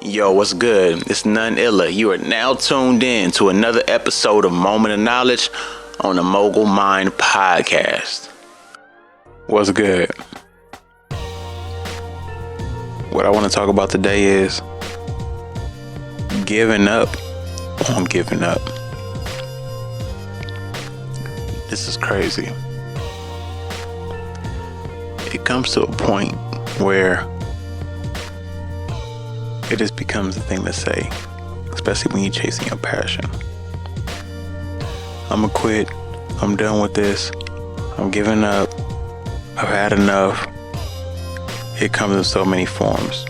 Yo, what's good? It's none illa. You are now tuned in to another episode of Moment of Knowledge on the Mogul Mined Podcast. What's good? What I want to talk about today is giving up on giving up. This is crazy. It comes to a point where it just becomes a thing to say, especially when you're chasing your passion. I'ma quit. I'm done with this. I'm giving up. I've had enough. It comes in so many forms,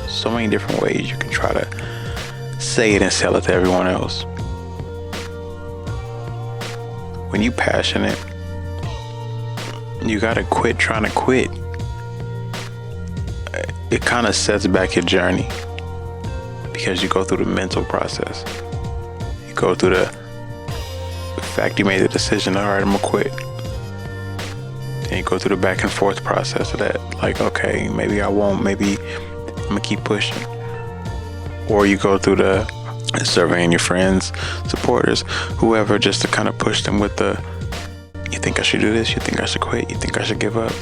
so many different ways you can try to say it and sell it to everyone else. When you're passionate, you gotta quit trying to quit. It kind of sets back your journey because you go through the mental process. You go through the fact you made the decision, all right, I'm gonna quit. Then you go through the back and forth process of that. Like, okay, maybe I won't, maybe I'm gonna keep pushing. Or you go through the surveying your friends, supporters, whoever, just to kind of push them with the, you think I should do this? You think I should quit? You think I should give up?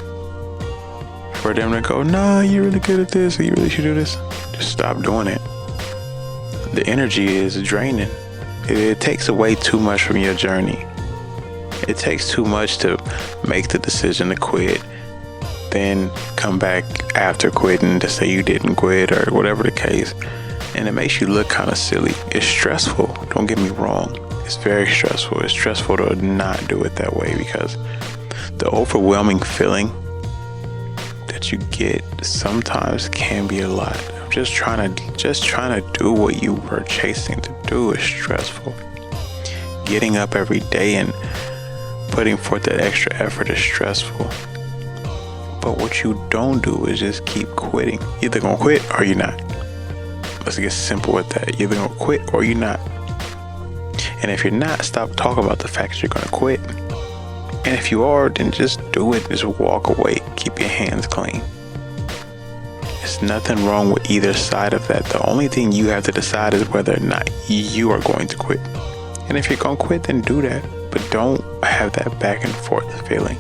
For them to go, nah, you're really good at this, or you really should do this. Just stop doing it. The energy is draining. It takes away too much from your journey. It takes too much to make the decision to quit, then come back after quitting to say you didn't quit or whatever the case. And it makes you look kind of silly. It's stressful. Don't get me wrong. It's very stressful. It's stressful to not do it that way because the overwhelming feeling that you get sometimes can be a lot. Just trying to do what you were chasing to do is stressful. Getting up every day and putting forth that extra effort is stressful. But what you don't do is just keep quitting. You're either gonna quit or you're not. Let's get simple with that. You're either gonna quit or you're not. And if you're not, stop talking about the fact that you're gonna quit. And if you are, then just do it. Just walk away. Keep your hands clean. There's nothing wrong with either side of that. The only thing you have to decide is whether or not you are going to quit. And if you're going to quit, then do that. But don't have that back and forth feeling.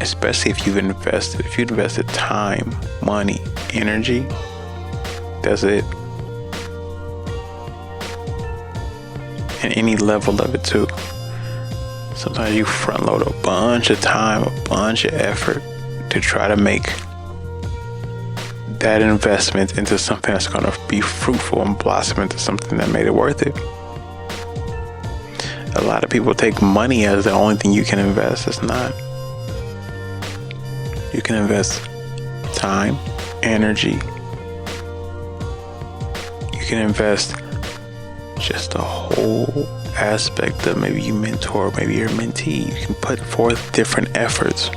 Especially if you've invested time, money, energy. That's it. And any level of it too. Sometimes you front load a bunch of time, a bunch of effort to try to make that investment into something that's going to be fruitful and blossom into something that made it worth it. A lot of people take money as the only thing you can invest. It's not. You can invest time, energy. You can invest just a whole aspect of maybe you mentor, maybe you're a mentee. You can put forth different efforts.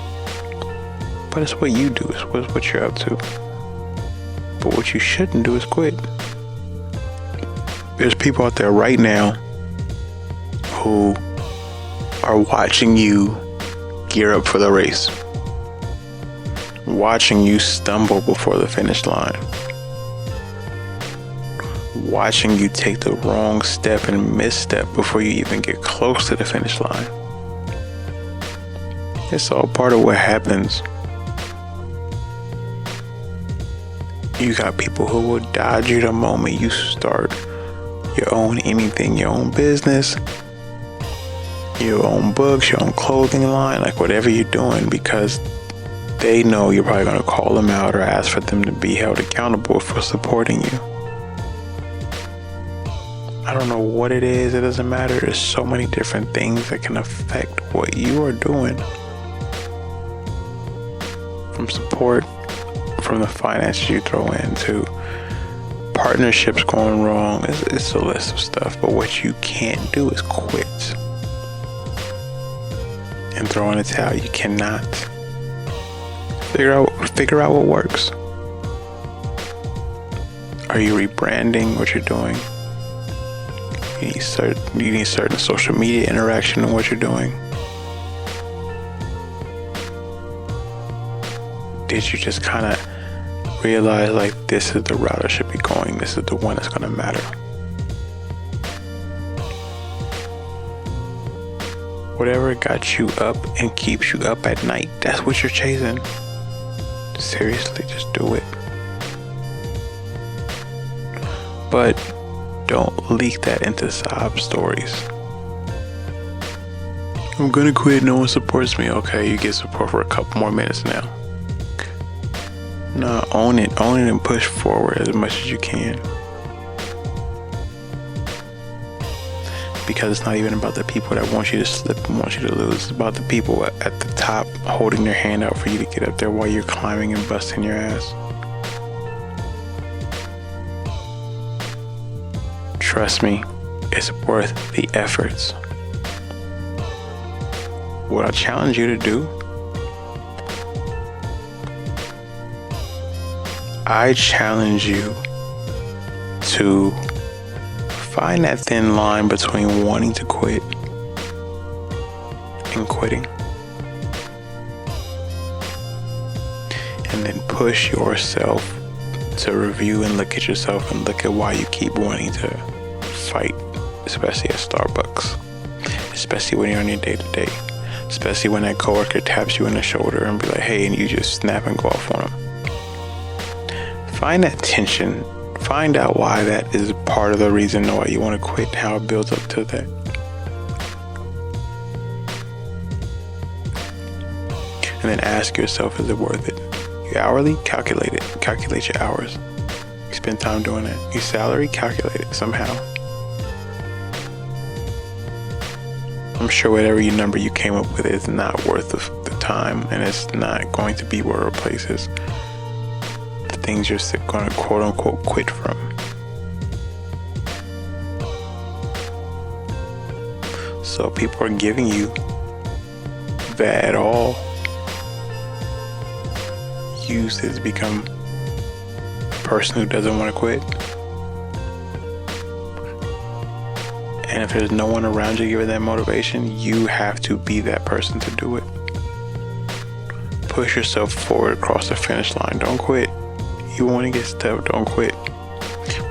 But it's what you do, it's what you're up to. But what you shouldn't do is quit. There's people out there right now who are watching you gear up for the race, watching you stumble before the finish line, watching you take the wrong step and misstep before you even get close to the finish line. It's all part of what happens. You got people who will dodge you the moment you start your own anything, your own business, your own books, your own clothing line, like whatever you're doing, because they know you're probably going to call them out or ask for them to be held accountable for supporting you. I don't know what it is. It doesn't matter. There's so many different things that can affect what you are doing. From support, from the finances you throw in, to partnerships going wrong. It's a list of stuff. But what you can't do is quit and throw in the towel. You cannot. Figure out what works. Are you rebranding what you're doing? You need certain social media interaction in what you're doing. Did you just kind of realize like this is the route I should be going. This is the one that's gonna matter. Whatever got you up and keeps you up at night, that's what you're chasing. Seriously, just do it. But don't leak that into sob stories. I'm gonna quit, no one supports me. Okay, you get support for a couple more minutes now. No, own it and push forward as much as you can. Because it's not even about the people that want you to slip and want you to lose. It's about the people at the top holding their hand out for you to get up there while you're climbing and busting your ass. Trust me, it's worth the efforts. What I challenge you to do, I challenge you to find that thin line between wanting to quit and quitting. And then push yourself to review and look at yourself and look at why you keep wanting to fight, especially at Starbucks, especially when you're on your day-to-day, especially when that coworker taps you in the shoulder and be like, hey, and you just snap and go off on them. Find that tension. Find out why that is part of the reason why you want to quit, how it builds up to that. And then ask yourself, is it worth it? You hourly? Calculate it. Calculate your hours. You spend time doing that. Your salary? Calculate it somehow. I'm sure whatever your number you came up with is not worth the time, and it's not going to be what replaces things you're going to quote unquote quit from. So people are giving you that at all. Use it to become a person who doesn't want to quit. And if there's no one around you giving that motivation, you have to be that person to do it. Push yourself forward across the finish line. Don't quit. You want to get stuck, don't quit.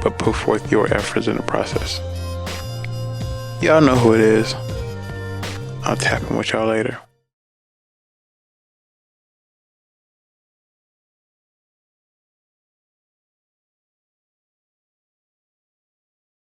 But put forth your efforts in the process. Y'all know who it is. I'll tap in with y'all later.